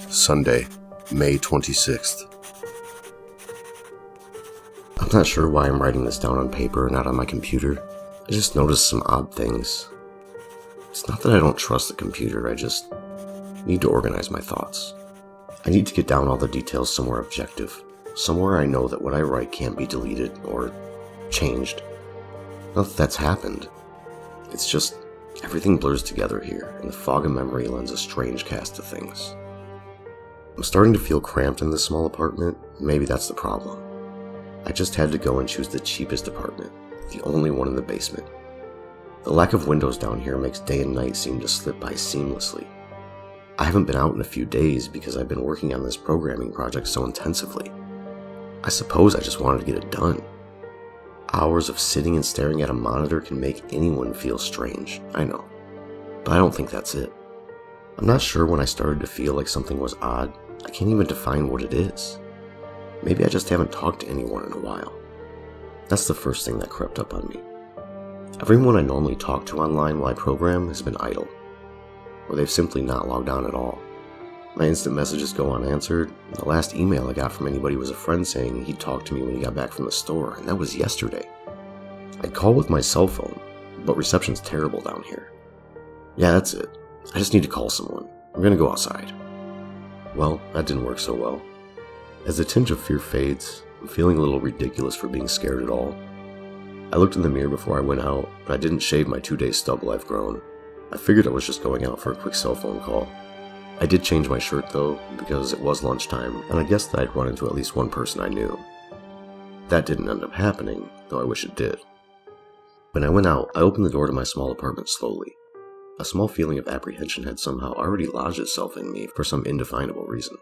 Sunday, May 26th. I'm not sure why I'm writing this down on paper and not on my computer. I just noticed some odd things. It's not that I don't trust the computer, I just need to organize my thoughts. I need to get down all the details somewhere objective, somewhere I know that what I write can't be deleted or changed. Not that that's happened. It's just everything blurs together here, and the fog of memory lends a strange cast to things. I'm starting to feel cramped in this small apartment. Maybe that's the problem. I just had to go and choose the cheapest apartment, the only one in the basement. The lack of windows down here makes day and night seem to slip by seamlessly. I haven't been out in a few days because I've been working on this programming project so intensively. I suppose I just wanted to get it done. Hours of sitting and staring at a monitor can make anyone feel strange, I know. But I don't think that's it. I'm not sure when I started to feel like something was odd. I can't even define what it is. Maybe I just haven't talked to anyone in a while. That's the first thing that crept up on me. Everyone I normally talk to online while I program has been idle, or they've simply not logged on at all. My instant messages go unanswered, and the last email I got from anybody was a friend saying he'd talk to me when he got back from the store, and that was yesterday. I'd call with my cell phone, but reception's terrible down here. Yeah, that's it. I just need to call someone. I'm gonna go outside. Well, that didn't work so well. As the tinge of fear fades, I'm feeling a little ridiculous for being scared at all. I looked in the mirror before I went out, but I didn't shave my 2-day stubble I've grown. I figured I was just going out for a quick cell phone call. I did change my shirt though, because it was lunchtime, and I guessed that I'd run into at least one person I knew. That didn't end up happening, though I wish it did. When I went out, I opened the door to my small apartment slowly. A small feeling of apprehension had somehow already lodged itself in me for some indefinable reason.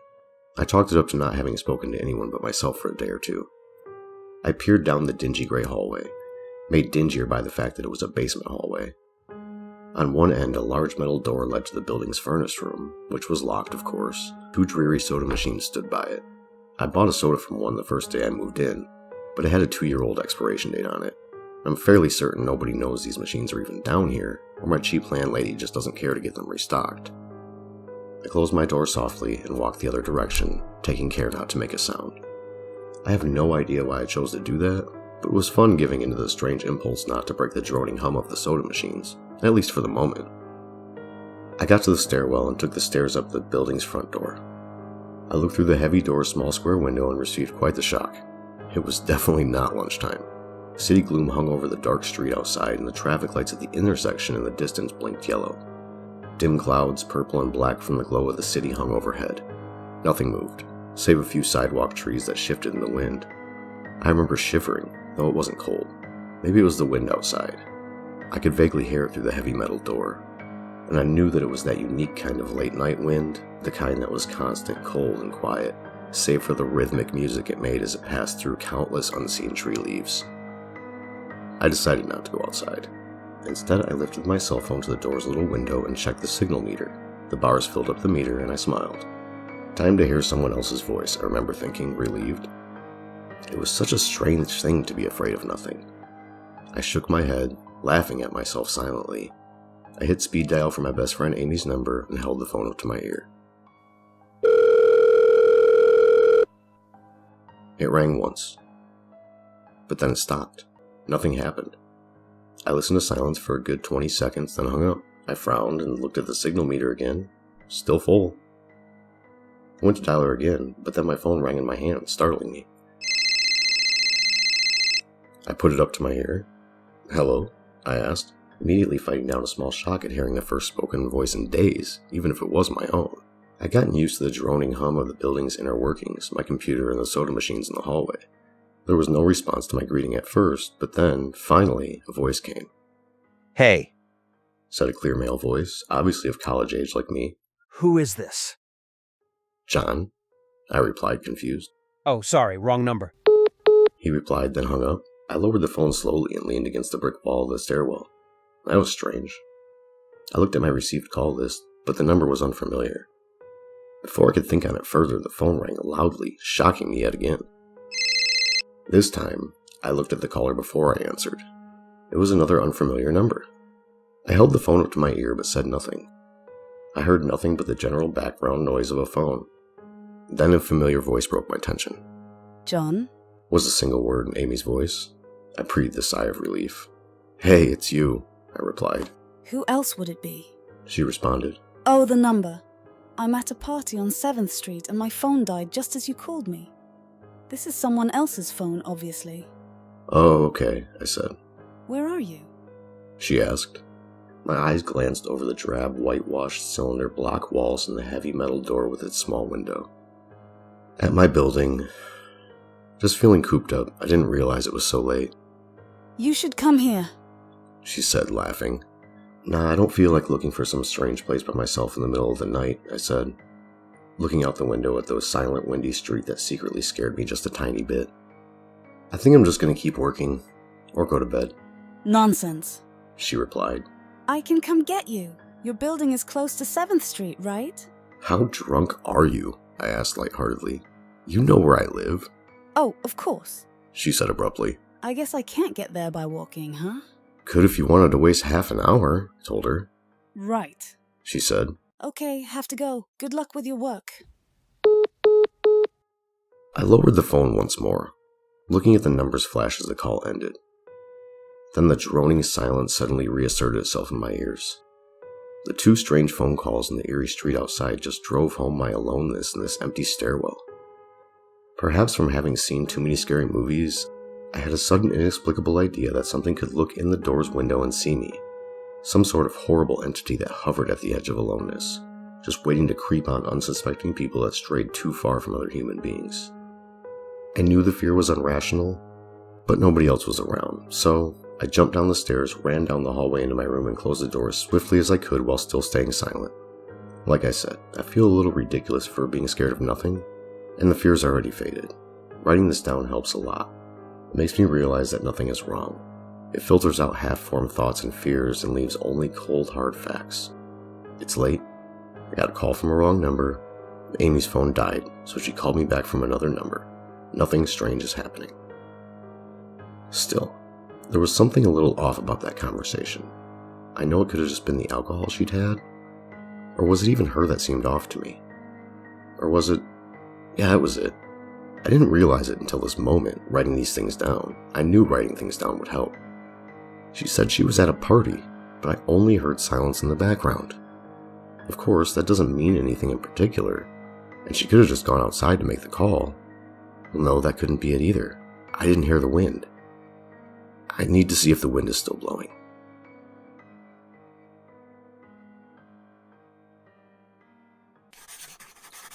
I chalked it up to not having spoken to anyone but myself for a day or two. I peered down the dingy gray hallway, made dingier by the fact that it was a basement hallway. On one end, a large metal door led to the building's furnace room, which was locked, of course. 2 dreary soda machines stood by it. I bought a soda from one the first day I moved in, but it had a 2-year-old expiration date on it. I'm fairly certain nobody knows these machines are even down here, or my cheap landlady just doesn't care to get them restocked. I closed my door softly and walked the other direction, taking care not to make a sound. I have no idea why I chose to do that, but it was fun giving into the strange impulse not to break the droning hum of the soda machines, at least for the moment. I got to the stairwell and took the stairs up the building's front door. I looked through the heavy door's small square window and received quite the shock. It was definitely not lunchtime. City gloom hung over the dark street outside, and the traffic lights at the intersection in the distance blinked yellow. Dim clouds, purple and black from the glow of the city, hung overhead. Nothing moved, save a few sidewalk trees that shifted in the wind. I remember shivering, though it wasn't cold. Maybe it was the wind outside. I could vaguely hear it through the heavy metal door, and I knew that it was that unique kind of late-night wind, the kind that was constant, cold, and quiet, save for the rhythmic music it made as it passed through countless unseen tree leaves. I decided not to go outside. Instead, I lifted my cell phone to the door's little window and checked the signal meter. The bars filled up the meter, and I smiled. Time to hear someone else's voice, I remember thinking, relieved. It was such a strange thing to be afraid of nothing. I shook my head, laughing at myself silently. I hit speed dial for my best friend Amy's number and held the phone up to my ear. It rang once, but then it stopped. Nothing happened. I listened to silence for a good 20 seconds, then hung up. I frowned and looked at the signal meter again. Still full. I went to dial her again, but then my phone rang in my hand, startling me. I put it up to my ear. "Hello?" I asked, immediately fighting down a small shock at hearing the first spoken voice in days, even if it was my own. I'd gotten used to the droning hum of the building's inner workings, my computer and the soda machines in the hallway. There was no response to my greeting at first, but then, finally, a voice came. "Hey," said a clear male voice, obviously of college age like me. "Who is this?" "John," I replied, confused. "Oh, sorry, wrong number." He replied, then hung up. I lowered the phone slowly and leaned against the brick wall of the stairwell. That was strange. I looked at my received call list, but the number was unfamiliar. Before I could think on it further, the phone rang loudly, shocking me yet again. This time, I looked at the caller before I answered. It was another unfamiliar number. I held the phone up to my ear but said nothing. I heard nothing but the general background noise of a phone, Then a familiar voice broke my tension. John? Was a single word in Amy's voice. I breathed a sigh of relief. Hey, it's you, I replied. Who else would it be? She responded. Oh, the number. I'm at a party on 7th Street and my phone died just as you called me. This is someone else's phone, obviously. Oh, okay, I said. Where are you? She asked. My eyes glanced over the drab, whitewashed cylinder block walls and the heavy metal door with its small window. At my building, just feeling cooped up, I didn't realize it was so late. You should come here, she said, laughing. Nah, I don't feel like looking for some strange place by myself in the middle of the night, I said, looking out the window at the silent, windy street that secretly scared me just a tiny bit. I think I'm just going to keep working, or go to bed. Nonsense, she replied. I can come get you. Your building is close to 7th Street, right? How drunk are you? I asked lightheartedly. You know where I live. Oh, of course, she said abruptly. I guess I can't get there by walking, huh? Could if you wanted to waste half an hour, I told her. Right, she said. Okay, have to go. Good luck with your work. I lowered the phone once more, looking at the numbers flash as the call ended. Then the droning silence suddenly reasserted itself in my ears. The 2 strange phone calls in the eerie street outside just drove home my aloneness in this empty stairwell. Perhaps from having seen too many scary movies, I had a sudden inexplicable idea that something could look in the door's window and see me. Some sort of horrible entity that hovered at the edge of aloneness, just waiting to creep on unsuspecting people that strayed too far from other human beings. I knew the fear was irrational, but nobody else was around, so I jumped down the stairs, ran down the hallway into my room, and closed the door as swiftly as I could while still staying silent. Like I said, I feel a little ridiculous for being scared of nothing, and the fear's already faded. Writing this down helps a lot. It makes me realize that nothing is wrong. It filters out half-formed thoughts and fears and leaves only cold, hard facts. It's late. I got a call from a wrong number. Amy's phone died, so she called me back from another number. Nothing strange is happening. Still, there was something a little off about that conversation. I know it could have just been the alcohol she'd had. Or was it even her that seemed off to me? Or was it... Yeah, that was it. I didn't realize it until this moment, writing these things down. I knew writing things down would help. She said she was at a party, but I only heard silence in the background. Of course, that doesn't mean anything in particular, and she could have just gone outside to make the call. Well, no, that couldn't be it either. I didn't hear the wind. I need to see if the wind is still blowing.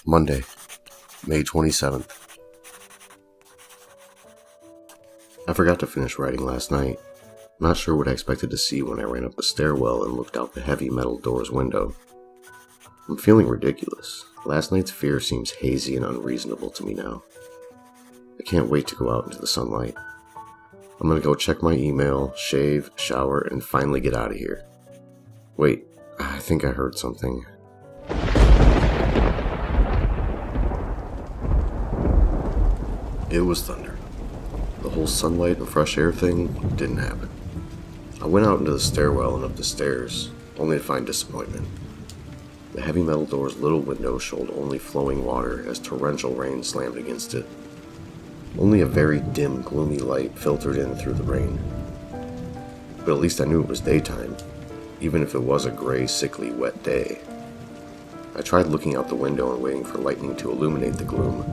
Monday, May 27th. I forgot to finish writing last night. Not sure what I expected to see when I ran up the stairwell and looked out the heavy metal door's window. I'm feeling ridiculous. Last night's fear seems hazy and unreasonable to me now. I can't wait to go out into the sunlight. I'm gonna go check my email, shave, shower, and finally get out of here. Wait, I think I heard something. It was thunder. The whole sunlight and fresh air thing didn't happen. I went out into the stairwell and up the stairs, only to find disappointment. The heavy metal door's little window showed only flowing water as torrential rain slammed against it. Only a very dim, gloomy light filtered in through the rain. But at least I knew it was daytime, even if it was a gray, sickly, wet day. I tried looking out the window and waiting for lightning to illuminate the gloom,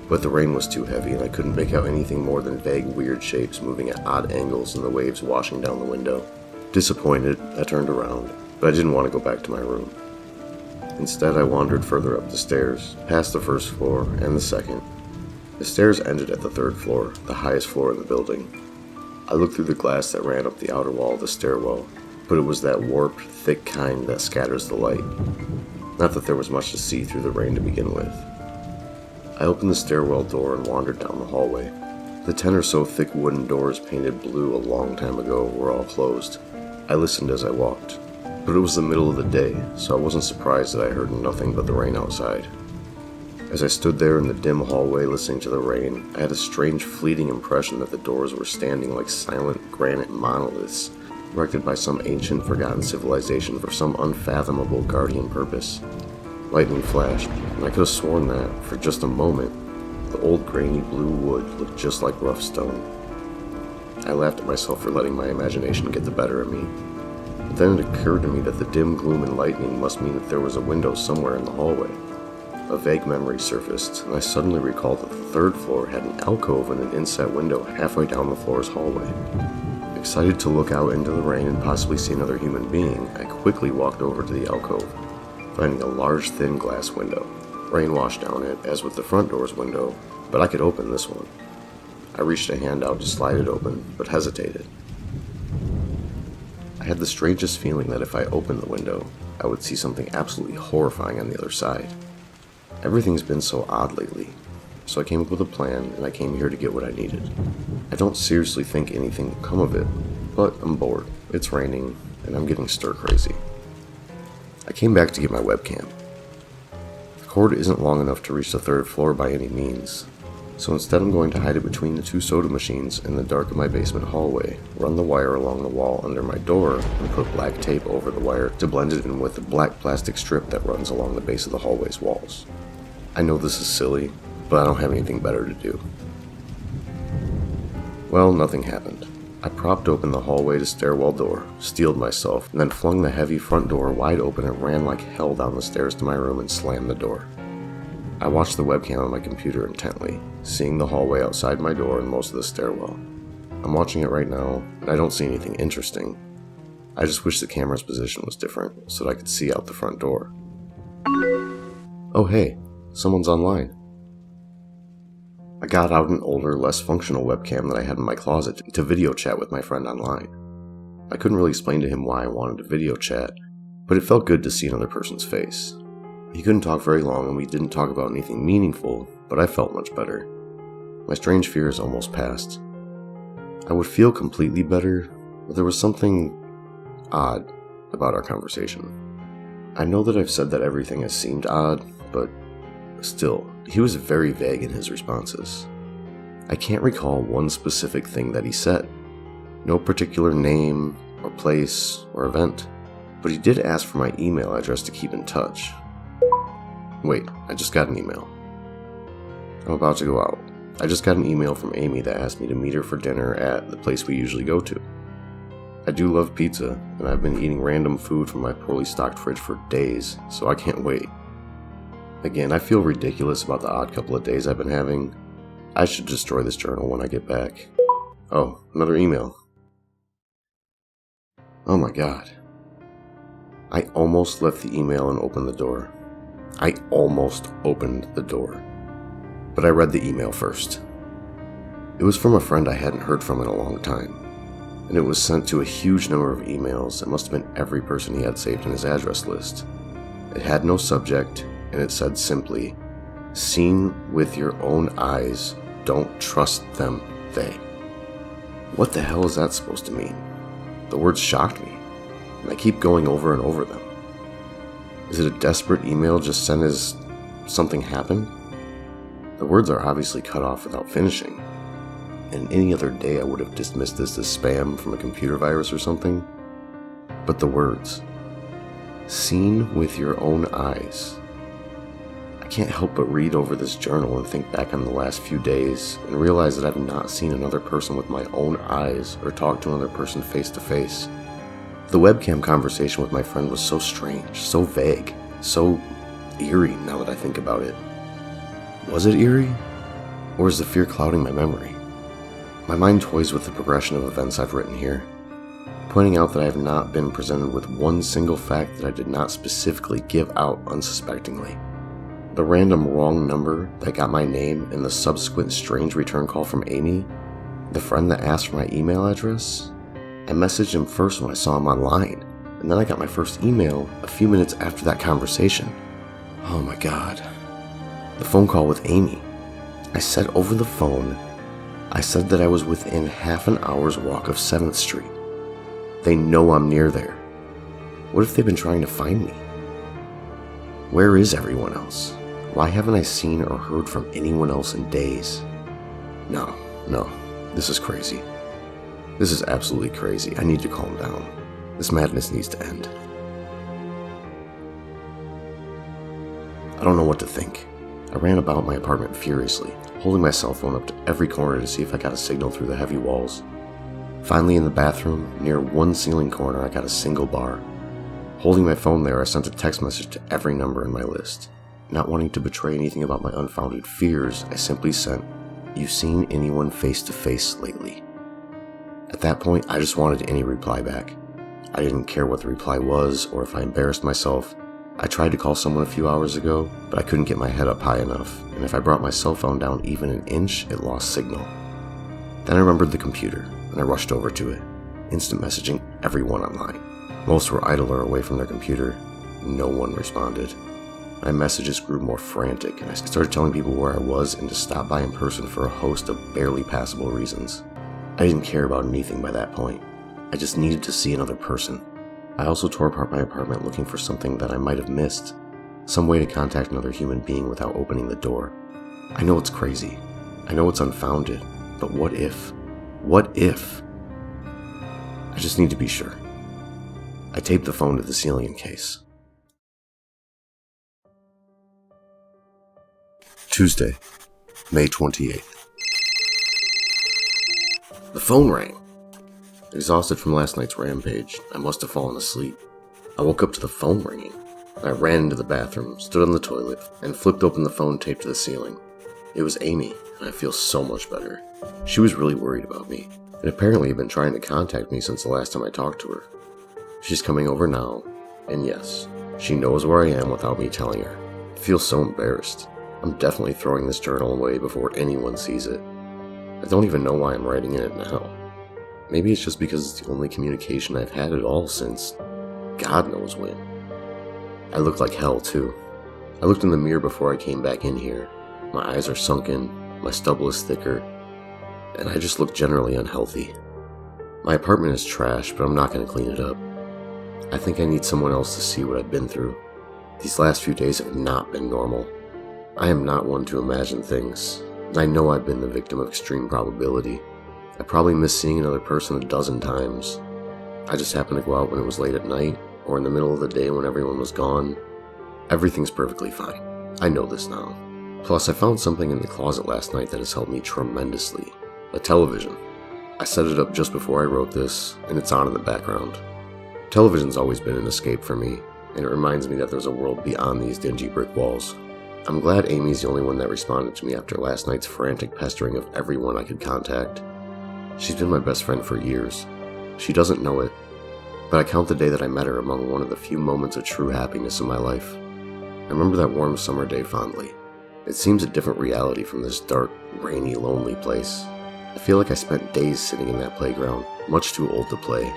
but the rain was too heavy and I couldn't make out anything more than vague, weird shapes moving at odd angles and the waves washing down the window. Disappointed, I turned around, but I didn't want to go back to my room. Instead, I wandered further up the stairs, past the first floor and the second. The stairs ended at the 3rd floor, the highest floor in the building. I looked through the glass that ran up the outer wall of the stairwell, but it was that warped, thick kind that scatters the light. Not that there was much to see through the rain to begin with. I opened the stairwell door and wandered down the hallway. The 10 or so thick wooden doors painted blue a long time ago were all closed. I listened as I walked, but it was the middle of the day, so I wasn't surprised that I heard nothing but the rain outside. As I stood there in the dim hallway listening to the rain, I had a strange fleeting impression that the doors were standing like silent granite monoliths, erected by some ancient forgotten civilization for some unfathomable guardian purpose. Lightning flashed, and I could have sworn that, for just a moment, the old grainy blue wood looked just like rough stone. I laughed at myself for letting my imagination get the better of me. But then it occurred to me that the dim gloom and lightning must mean that there was a window somewhere in the hallway. A vague memory surfaced, and I suddenly recalled that the third floor had an alcove and an inset window halfway down the floor's hallway. Excited to look out into the rain and possibly see another human being, I quickly walked over to the alcove, finding a large, thin glass window. Rain washed down it, as with the front door's window, but I could open this one. I reached a hand out to slide it open, but hesitated. I had the strangest feeling that if I opened the window, I would see something absolutely horrifying on the other side. Everything's been so odd lately, so I came up with a plan and I came here to get what I needed. I don't seriously think anything will come of it, but I'm bored, it's raining, and I'm getting stir crazy. I came back to get my webcam. The cord isn't long enough to reach the third floor by any means, so instead I'm going to hide it between the two soda machines in the dark of my basement hallway, run the wire along the wall under my door, and put black tape over the wire to blend it in with the black plastic strip that runs along the base of the hallway's walls. I know this is silly, but I don't have anything better to do. Well, nothing happened. I propped open the hallway stairwell door, steeled myself, and then flung the heavy front door wide open and ran like hell down the stairs to my room and slammed the door. I watched the webcam on my computer intently, seeing the hallway outside my door and most of the stairwell. I'm watching it right now, and I don't see anything interesting. I just wish the camera's position was different, so that I could see out the front door. Oh hey, someone's online. I got out an older, less functional webcam that I had in my closet to video chat with my friend online. I couldn't really explain to him why I wanted to video chat, but it felt good to see another person's face. He couldn't talk very long and we didn't talk about anything meaningful, but I felt much better. My strange fears almost passed. I would feel completely better, but there was something odd about our conversation. I know that I've said that everything has seemed odd, but still, he was very vague in his responses. I can't recall one specific thing that he said. No particular name, or place, or event. But he did ask for my email address to keep in touch. Wait, I just got an email. I'm about to go out. I just got an email from Amy that asked me to meet her for dinner at the place we usually go to. I do love pizza, and I've been eating random food from my poorly stocked fridge for days, so I can't wait. Again, I feel ridiculous about the odd couple of days I've been having. I should destroy this journal when I get back. Oh, another email. Oh my god. I almost left the email and opened the door. I almost opened the door. But I read the email first. It was from a friend I hadn't heard from in a long time, and it was sent to a huge number of emails. It must have been every person he had saved in his address list. It had no subject, and it said simply, "Seen with your own eyes, don't trust them, they." What the hell is that supposed to mean? The words shocked me, and I keep going over and over them. Is it a desperate email just sent as something happened? The words are obviously cut off without finishing, and any other day I would have dismissed this as spam from a computer virus or something. But the words, "Seen with your own eyes." I can't help but read over this journal and think back on the last few days and realize that I've not seen another person with my own eyes or talked to another person face to face. The webcam conversation with my friend was so strange, so vague, so eerie now that I think about it. Was it eerie? Or is the fear clouding my memory? My mind toys with the progression of events I've written here, pointing out that I have not been presented with one single fact that I did not specifically give out unsuspectingly. The random wrong number that got my name and the subsequent strange return call from Amy, the friend that asked for my email address. I messaged him first when I saw him online, and then I got my first email a few minutes after that conversation. Oh my god. The phone call with Amy. I said over the phone, I said that I was within half an hour's walk of 7th Street. They know I'm near there. What if they've been trying to find me? Where is everyone else? Why haven't I seen or heard from anyone else in days? No, this is crazy. This is absolutely crazy. I need to calm down. This madness needs to end. I don't know what to think. I ran about my apartment furiously, holding my cell phone up to every corner to see if I got a signal through the heavy walls. Finally, in the bathroom, near one ceiling corner, I got a single bar. Holding my phone there, I sent a text message to every number in my list. Not wanting to betray anything about my unfounded fears, I simply sent, "You seen anyone face to face lately?" At that point, I just wanted any reply back. I didn't care what the reply was or if I embarrassed myself. I tried to call someone a few hours ago, but I couldn't get my head up high enough, and if I brought my cell phone down even an inch, it lost signal. Then I remembered the computer, and I rushed over to it, instant messaging everyone online. Most were idle or away from their computer. No one responded. My messages grew more frantic, and I started telling people where I was and to stop by in person for a host of barely passable reasons. I didn't care about anything by that point. I just needed to see another person. I also tore apart my apartment looking for something that I might have missed, some way to contact another human being without opening the door. I know it's crazy. I know it's unfounded, but what if? What if? I just need to be sure. I taped the phone to the ceiling in case. Tuesday, May 28th. The phone rang. Exhausted from last night's rampage, I must have fallen asleep. I woke up to the phone ringing. I ran into the bathroom, stood on the toilet, and flipped open the phone taped to the ceiling. It was Amy, and I feel so much better. She was really worried about me, and apparently had been trying to contact me since the last time I talked to her. She's coming over now, and yes, she knows where I am without me telling her. I feel so embarrassed. I'm definitely throwing this journal away before anyone sees it. I don't even know why I'm writing in it now. Maybe it's just because it's the only communication I've had at all since God knows when. I look like hell too. I looked in the mirror before I came back in here. My eyes are sunken, my stubble is thicker, and I just look generally unhealthy. My apartment is trash, but I'm not going to clean it up. I think I need someone else to see what I've been through. These last few days have not been normal. I am not one to imagine things, and I know I've been the victim of extreme probability. I probably missed seeing another person a dozen times. I just happened to go out when it was late at night, or in the middle of the day when everyone was gone. Everything's perfectly fine. I know this now. Plus, I found something in the closet last night that has helped me tremendously. A television. I set it up just before I wrote this, and it's on in the background. Television's always been an escape for me, and it reminds me that there's a world beyond these dingy brick walls. I'm glad Amy's the only one that responded to me after last night's frantic pestering of everyone I could contact. She's been my best friend for years. She doesn't know it, but I count the day that I met her among one of the few moments of true happiness in my life. I remember that warm summer day fondly. It seems a different reality from this dark, rainy, lonely place. I feel like I spent days sitting in that playground, much too old to play,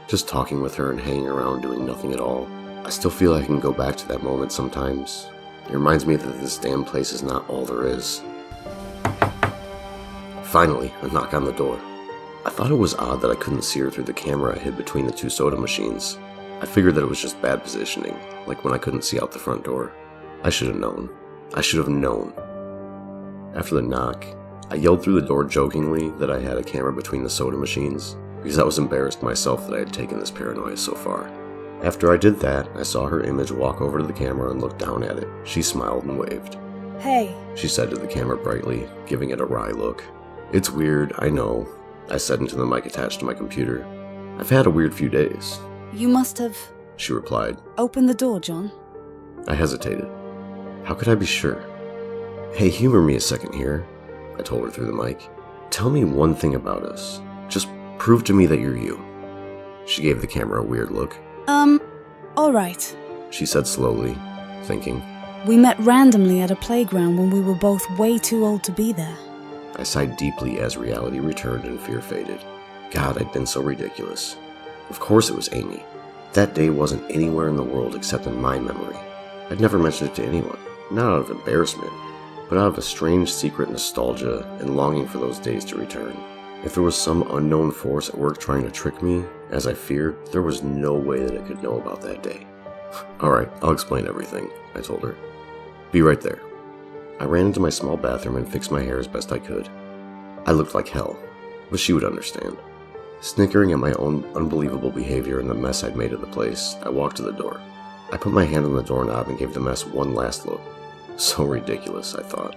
just talking with her and hanging around doing nothing at all. I still feel I can go back to that moment sometimes. It reminds me that this damn place is not all there is. Finally, a knock on the door. I thought it was odd that I couldn't see her through the camera I hid between the two soda machines. I figured that it was just bad positioning, like when I couldn't see out the front door. I should have known. I should have known. After the knock, I yelled through the door jokingly that I had a camera between the soda machines, because I was embarrassed myself that I had taken this paranoia so far. After I did that, I saw her image walk over to the camera and look down at it. She smiled and waved. "Hey," she said to the camera brightly, giving it a wry look. "It's weird, I know," I said into the mic attached to my computer. "I've had a weird few days." "You must have..." she replied. "Open the door, John." I hesitated. How could I be sure? "Hey, humor me a second here," I told her through the mic. "Tell me one thing about us. Just prove to me that you're you." She gave the camera a weird look. Alright," she said slowly, thinking. "We met randomly at a playground when we were both way too old to be there." I sighed deeply as reality returned and fear faded. God, I'd been so ridiculous. Of course it was Amy. That day wasn't anywhere in the world except in my memory. I'd never mentioned it to anyone, not out of embarrassment, but out of a strange secret nostalgia and longing for those days to return. If there was some unknown force at work trying to trick me, as I feared, there was no way that I could know about that day. "Alright, I'll explain everything," I told her. "Be right there." I ran into my small bathroom and fixed my hair as best I could. I looked like hell, but she would understand. Snickering at my own unbelievable behavior and the mess I'd made of the place, I walked to the door. I put my hand on the doorknob and gave the mess one last look. So ridiculous, I thought.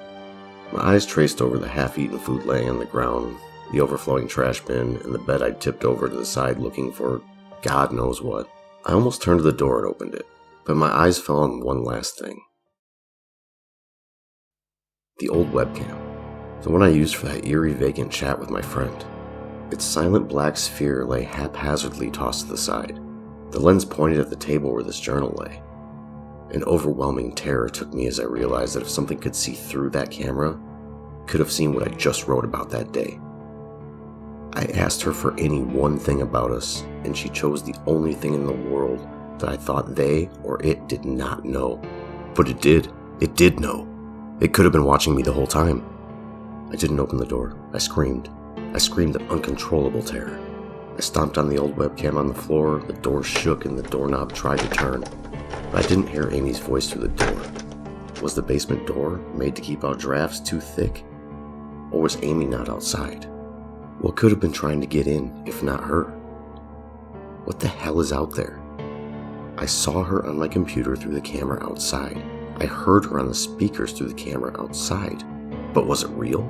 My eyes traced over the half-eaten food laying on the ground, the overflowing trash bin, and the bed I'd tipped over to the side looking for God knows what. I almost turned to the door and opened it, but my eyes fell on one last thing. The old webcam. The one I used for that eerie vacant chat with my friend. Its silent black sphere lay haphazardly tossed to the side. The lens pointed at the table where this journal lay. An overwhelming terror took me as I realized that if something could see through that camera, it could have seen what I just wrote about that day. I asked her for any one thing about us, and she chose the only thing in the world that I thought they or it did not know. But it did. It did know. It could have been watching me the whole time. I didn't open the door. I screamed. I screamed in uncontrollable terror. I stomped on the old webcam on the floor, the door shook and the doorknob tried to turn. But I didn't hear Amy's voice through the door. Was the basement door made to keep out drafts too thick? Or was Amy not outside? What could have been trying to get in, if not her? What the hell is out there? I saw her on my computer through the camera outside. I heard her on the speakers through the camera outside. But was it real?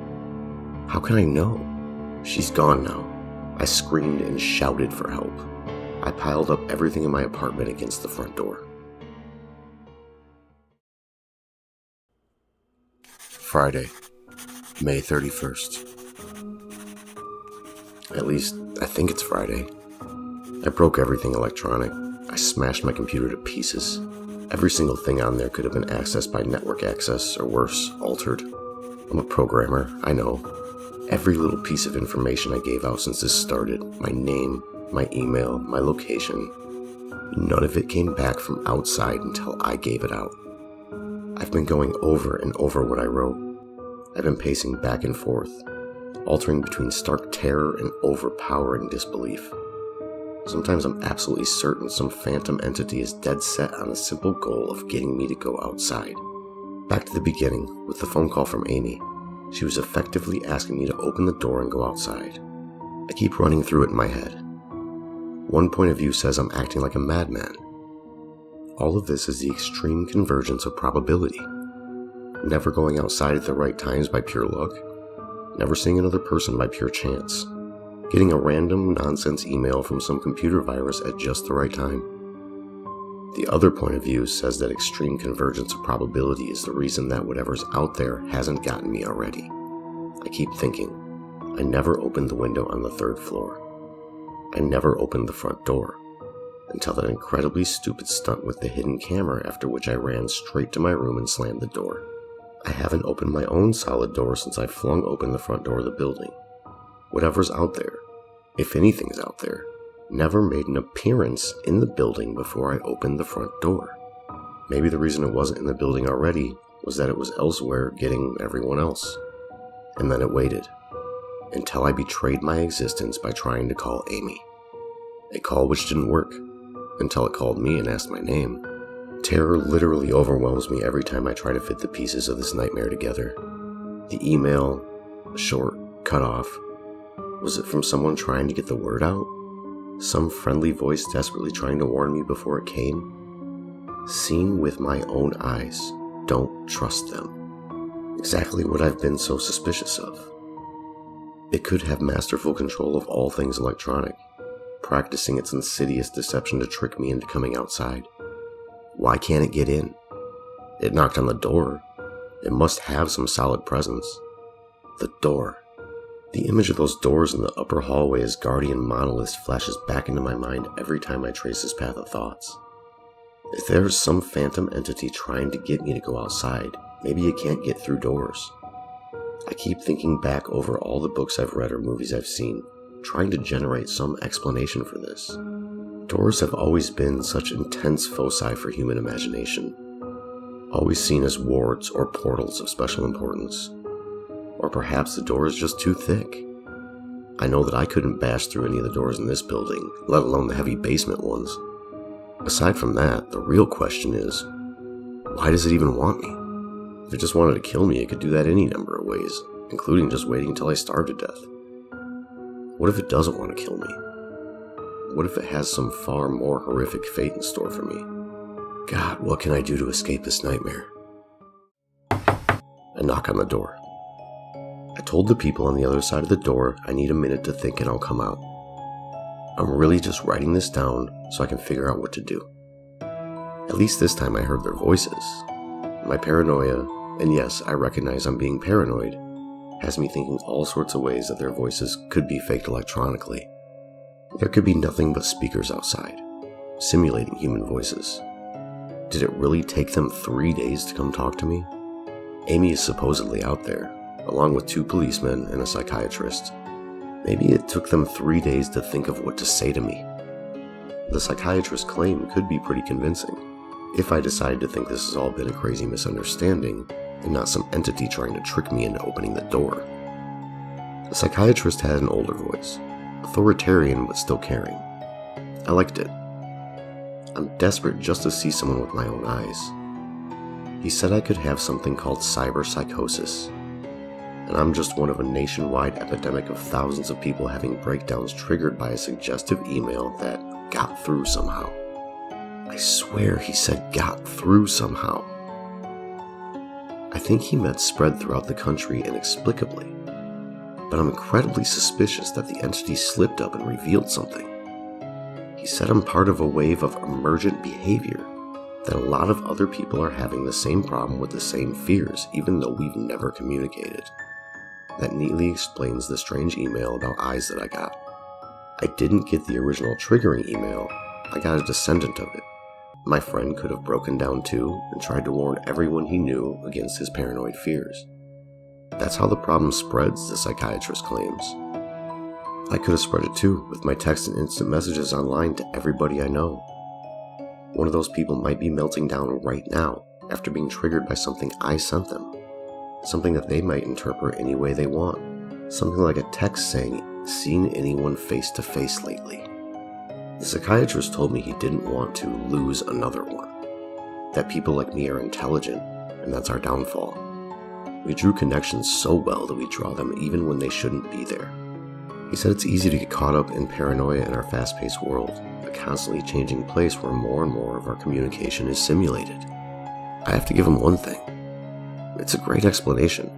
How can I know? She's gone now. I screamed and shouted for help. I piled up everything in my apartment against the front door. Friday, May 31st. At least, I think it's Friday. I broke everything electronic. I smashed my computer to pieces. Every single thing on there could have been accessed by network access, or worse, altered. I'm a programmer, I know. Every little piece of information I gave out since this started, my name, my email, my location, none of it came back from outside until I gave it out. I've been going over and over what I wrote. I've been pacing back and forth, altering between stark terror and overpowering disbelief. Sometimes I'm absolutely certain some phantom entity is dead set on the simple goal of getting me to go outside. Back to the beginning, with the phone call from Amy. She was effectively asking me to open the door and go outside. I keep running through it in my head. One point of view says I'm acting like a madman. All of this is the extreme convergence of probability. Never going outside at the right times by pure luck. Never seeing another person by pure chance. Getting a random nonsense email from some computer virus at just the right time. The other point of view says that extreme convergence of probability is the reason that whatever's out there hasn't gotten me already. I keep thinking, I never opened the window on the 3rd floor. I never opened the front door, until that incredibly stupid stunt with the hidden camera, after which I ran straight to my room and slammed the door. I haven't opened my own solid door since I flung open the front door of the building. Whatever's out there, if anything's out there, never made an appearance in the building before I opened the front door. Maybe the reason it wasn't in the building already was that it was elsewhere getting everyone else. And then it waited, until I betrayed my existence by trying to call Amy. A call which didn't work, until it called me and asked my name. Terror literally overwhelms me every time I try to fit the pieces of this nightmare together. The email, short, cut off. Was it from someone trying to get the word out? Some friendly voice desperately trying to warn me before it came? Seen with my own eyes, don't trust them. Exactly what I've been so suspicious of. It could have masterful control of all things electronic, practicing its insidious deception to trick me into coming outside. Why can't it get in? It knocked on the door. It must have some solid presence. The door. The image of those doors in the upper hallway as guardian monoliths flashes back into my mind every time I trace this path of thoughts. If there's some phantom entity trying to get me to go outside, maybe you can't get through doors. I keep thinking back over all the books I've read or movies I've seen, trying to generate some explanation for this. Doors have always been such intense foci for human imagination, always seen as wards or portals of special importance. Or perhaps the door is just too thick. I know that I couldn't bash through any of the doors in this building, let alone the heavy basement ones. Aside from that, the real question is, why does it even want me? If it just wanted to kill me, it could do that any number of ways, including just waiting until I starve to death. What if it doesn't want to kill me? What if it has some far more horrific fate in store for me? God, what can I do to escape this nightmare? A knock on the door. I told the people on the other side of the door I need a minute to think and I'll come out. I'm really just writing this down so I can figure out what to do. At least this time I heard their voices. My paranoia, and yes, I recognize I'm being paranoid, has me thinking all sorts of ways that their voices could be faked electronically. There could be nothing but speakers outside, simulating human voices. Did it really take them 3 days to come talk to me? Amy is supposedly out there, along with 2 policemen and a psychiatrist. Maybe it took them 3 days to think of what to say to me. The psychiatrist's claim could be pretty convincing, if I decide to think this has all been a crazy misunderstanding and not some entity trying to trick me into opening the door. The psychiatrist had an older voice, authoritarian but still caring. I liked it. I'm desperate just to see someone with my own eyes. He said I could have something called cyber psychosis, and I'm just one of a nationwide epidemic of thousands of people having breakdowns triggered by a suggestive email that got through somehow. I swear he said got through somehow. I think he meant spread throughout the country inexplicably, but I'm incredibly suspicious that the entity slipped up and revealed something. He said I'm part of a wave of emergent behavior, that a lot of other people are having the same problem with the same fears, even though we've never communicated. That neatly explains the strange email about eyes that I got. I didn't get the original triggering email, I got a descendant of it. My friend could have broken down too and tried to warn everyone he knew against his paranoid fears. That's how the problem spreads, the psychiatrist claims. I could have spread it too, with my text and instant messages online to everybody I know. One of those people might be melting down right now after being triggered by something I sent them. Something that they might interpret any way they want. Something like a text saying, "Seen anyone face to face lately?" The psychiatrist told me he didn't want to lose another one. That people like me are intelligent, and that's our downfall. We drew connections so well that we draw them even when they shouldn't be there. He said it's easy to get caught up in paranoia in our fast-paced world, a constantly changing place where more and more of our communication is simulated. I have to give him one thing. It's a great explanation.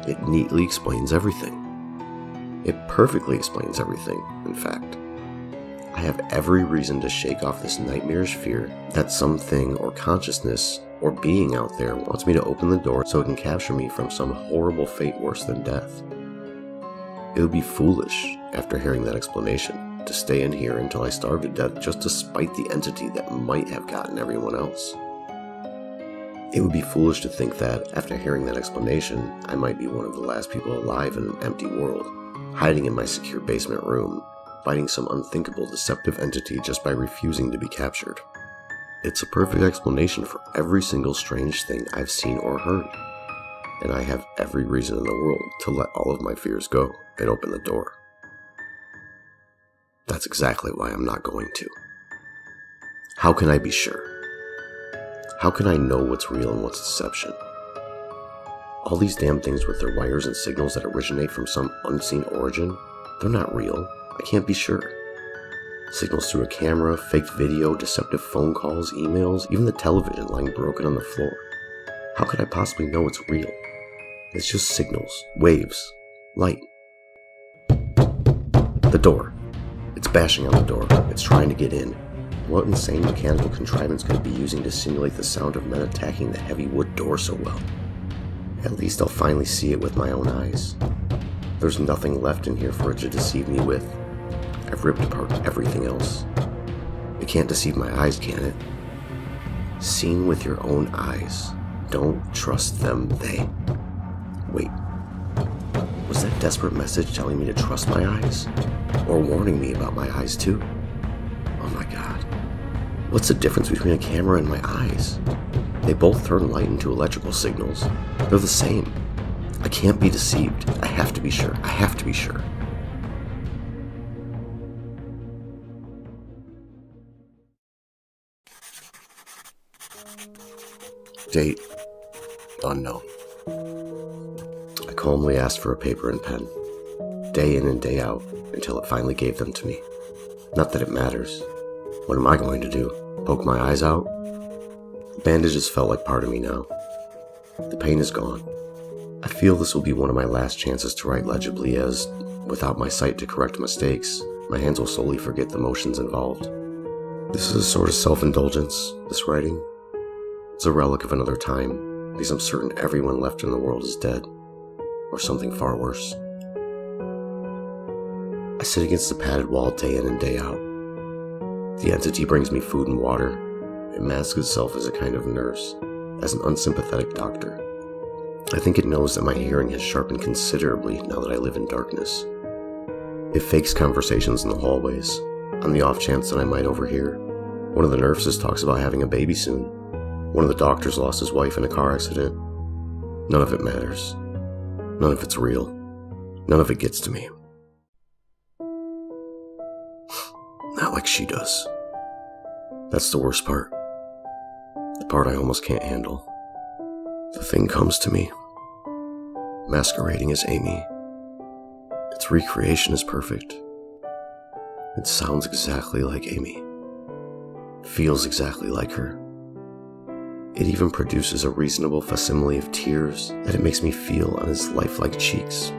It neatly explains everything. It perfectly explains everything, in fact. I have every reason to shake off this nightmarish fear that something or consciousness or being out there wants me to open the door so it can capture me from some horrible fate worse than death. It would be foolish, after hearing that explanation, to stay in here until I starve to death just to spite the entity that might have gotten everyone else. It would be foolish to think that, after hearing that explanation, I might be one of the last people alive in an empty world, hiding in my secure basement room, fighting some unthinkable deceptive entity just by refusing to be captured. It's a perfect explanation for every single strange thing I've seen or heard, and I have every reason in the world to let all of my fears go and open the door. That's exactly why I'm not going to. How can I be sure? How can I know what's real and what's deception? All these damn things with their wires and signals that originate from some unseen origin, they're not real. I can't be sure. Signals through a camera, faked video, deceptive phone calls, emails, even the television lying broken on the floor. How could I possibly know it's real? It's just signals, waves, light. The door. It's bashing on the door. It's trying to get in. What insane mechanical contrivance could it be using to simulate the sound of men attacking the heavy wood door so well? At least I'll finally see it with my own eyes. There's nothing left in here for it to deceive me with. I've ripped apart everything else. It can't deceive my eyes, can it? Seen with your own eyes. Don't trust them, they. Wait. Was that desperate message telling me to trust my eyes? Or warning me about my eyes too? Oh my god. What's the difference between a camera and my eyes? They both turn light into electrical signals. They're the same. I can't be deceived. I have to be sure. I have to be sure. Date unknown. I calmly asked for a paper and pen, day in and day out, until it finally gave them to me. Not that it matters. What am I going to do? Poke my eyes out? The bandages felt like part of me now. The pain is gone. I feel this will be one of my last chances to write legibly as, without my sight to correct mistakes, my hands will slowly forget the motions involved. This is a sort of self-indulgence, this writing. It's a relic of another time, because I'm certain everyone left in the world is dead, or something far worse. I sit against the padded wall day in and day out. The entity brings me food and water. It masks itself as a kind of nurse, as an unsympathetic doctor. I think it knows that my hearing has sharpened considerably now that I live in darkness. It fakes conversations in the hallways, on the off chance that I might overhear. One of the nurses talks about having a baby soon. One of the doctors lost his wife in a car accident. None of it matters. None of it's real. None of it gets to me. Not like she does. That's the worst part. The part I almost can't handle. The thing comes to me, masquerading as Amy. Its recreation is perfect. It sounds exactly like Amy. Feels exactly like her. It even produces a reasonable facsimile of tears that it makes me feel on its lifelike cheeks.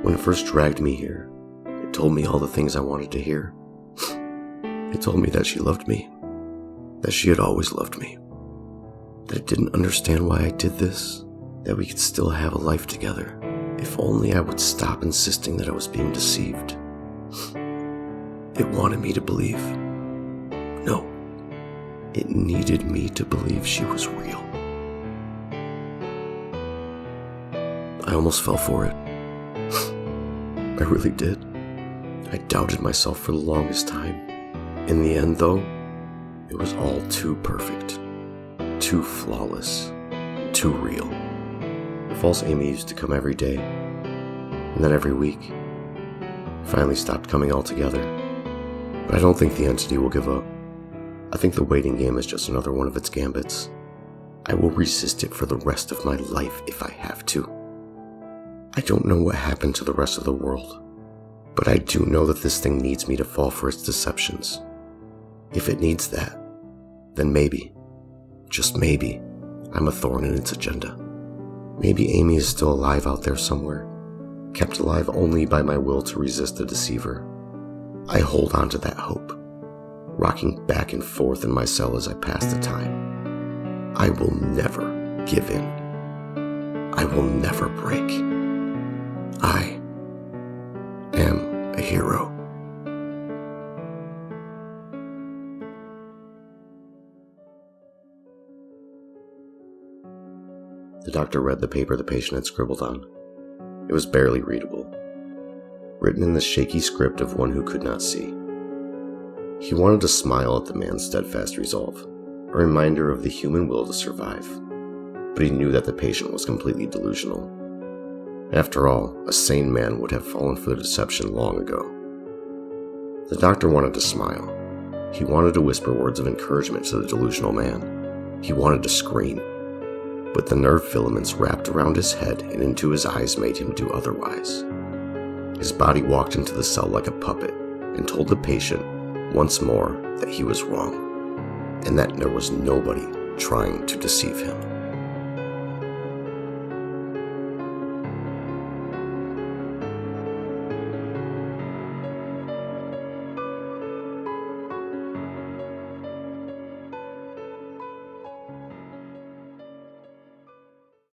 When it first dragged me here, it told me all the things I wanted to hear. It told me that she loved me, that she had always loved me, that it didn't understand why I did this, that we could still have a life together, if only I would stop insisting that I was being deceived. It wanted me to believe. No, it needed me to believe she was real. I almost fell for it. I really did. I doubted myself for the longest time. In the end, though, it was all too perfect, too flawless, too real. The false Amy used to come every day, and then every week. Finally stopped coming altogether. But I don't think the entity will give up. I think the waiting game is just another one of its gambits. I will resist it for the rest of my life if I have to. I don't know what happened to the rest of the world, but I do know that this thing needs me to fall for its deceptions. If it needs that, then maybe, just maybe, I'm a thorn in its agenda. Maybe Amy is still alive out there somewhere, kept alive only by my will to resist the deceiver. I hold on to that hope, rocking back and forth in my cell as I pass the time. I will never give in. I will never break. I am a hero. The doctor read the paper the patient had scribbled on. It was barely readable, written in the shaky script of one who could not see. He wanted to smile at the man's steadfast resolve, a reminder of the human will to survive, but he knew that the patient was completely delusional. After all, a sane man would have fallen for the deception long ago. The doctor wanted to smile. He wanted to whisper words of encouragement to the delusional man. He wanted to scream. But the nerve filaments wrapped around his head and into his eyes made him do otherwise. His body walked into the cell like a puppet and told the patient once more that he was wrong, and that there was nobody trying to deceive him.